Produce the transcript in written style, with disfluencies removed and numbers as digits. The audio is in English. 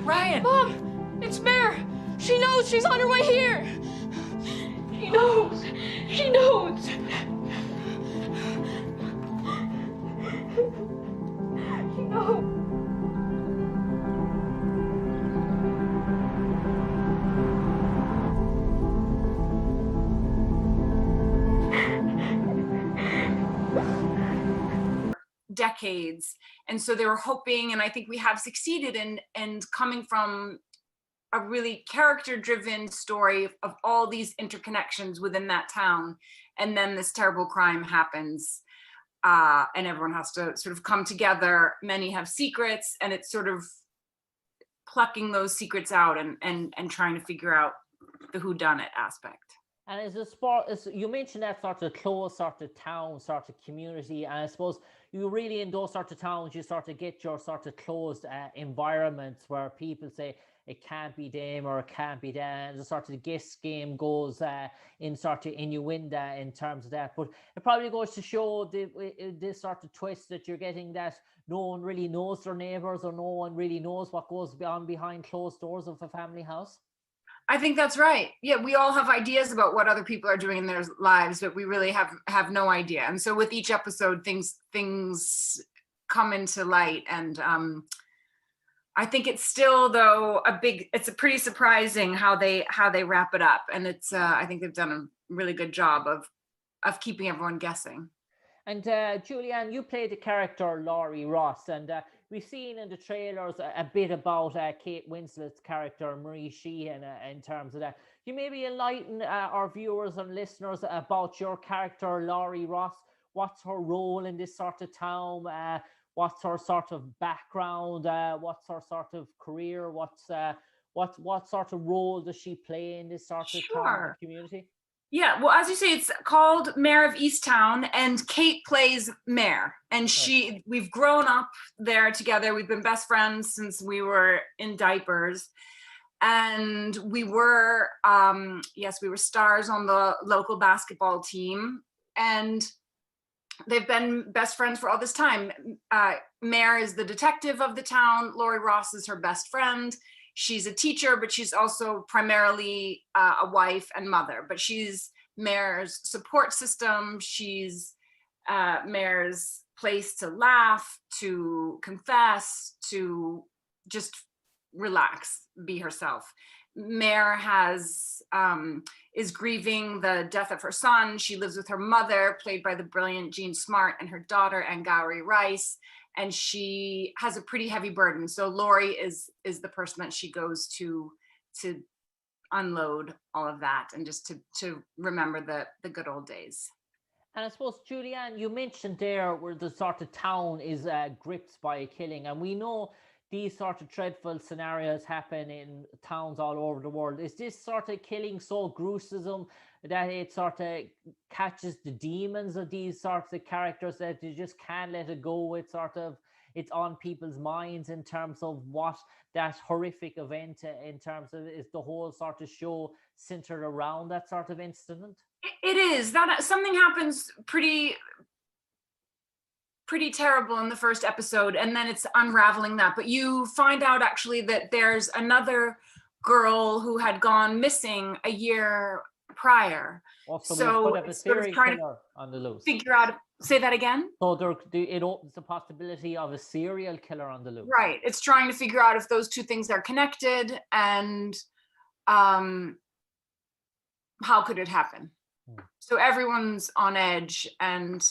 Ryan! Mom! It's Mare! She knows she's on her way here! She knows! She knows! She knows! Decades, and so they were hoping, and I think we have succeeded in coming from a really character-driven story of all these interconnections within that town, and then this terrible crime happens, and everyone has to sort of come together. Many have secrets, and it's sort of plucking those secrets out and trying to figure out the whodunit aspect. And as a sport, you mentioned that sort of close sort of town, sort of community, and I suppose you really, in those sort of towns, you sort of get your sort of closed environments where people say it can't be them or it can't be that, and the sort of guess game goes in sort of innuendo in terms of that. But it probably goes to show this sort of twist that you're getting, that no one really knows their neighbours, or no one really knows what goes on behind closed doors of a family house. I think that's right. Yeah, we all have ideas about what other people are doing in their lives, but we really have no idea. And so with each episode, things come into light. And I think it's still, though, it's a pretty surprising how they wrap it up. And it's I think they've done a really good job of keeping everyone guessing. And Julianne, you played the character Laurie Ross, and we've seen in the trailers a bit about Kate Winslet's character Marie Sheehan in terms of that. You maybe enlighten our viewers and listeners about your character Laurie Ross. What's her role in this sort of town? What's her sort of background? What's her sort of career? What sort of role does she play in this sort of town community? Yeah, well, as you say, it's called Mare of Easttown, and Kate plays Mare, and we've grown up there together. We've been best friends since we were in diapers, and we were stars on the local basketball team, and they've been best friends for all this time. Mare is the detective of the town. Laurie Ross is her best friend. She's a teacher, but she's also primarily a wife and mother. But she's Mare's support system. She's Mare's place to laugh, to confess, to just relax, be herself. Mare is grieving the death of her son. She lives with her mother, played by the brilliant Jean Smart, and her daughter, Angourie Rice. And she has a pretty heavy burden. So Laurie is the person that she goes to unload all of that, and just to remember the good old days. And I suppose, Julianne, you mentioned there where the sort of town is gripped by a killing. And we know these sort of dreadful scenarios happen in towns all over the world. Is this sort of killing so gruesome that it sort of catches the demons of these sorts of characters, that you just can't let it go? It's on people's minds in terms of what that horrific event, in terms of, is the whole sort of show centered around that sort of incident? It is. That something happens pretty terrible in the first episode, and then it's unraveling that. But you find out actually that there's another girl who had gone missing a year prior. So it's sort of trying to on the loose. Figure out. Say that again. So it opens the possibility of a serial killer on the loose. Right. It's trying to figure out if those two things are connected, and how could it happen? So everyone's on edge, and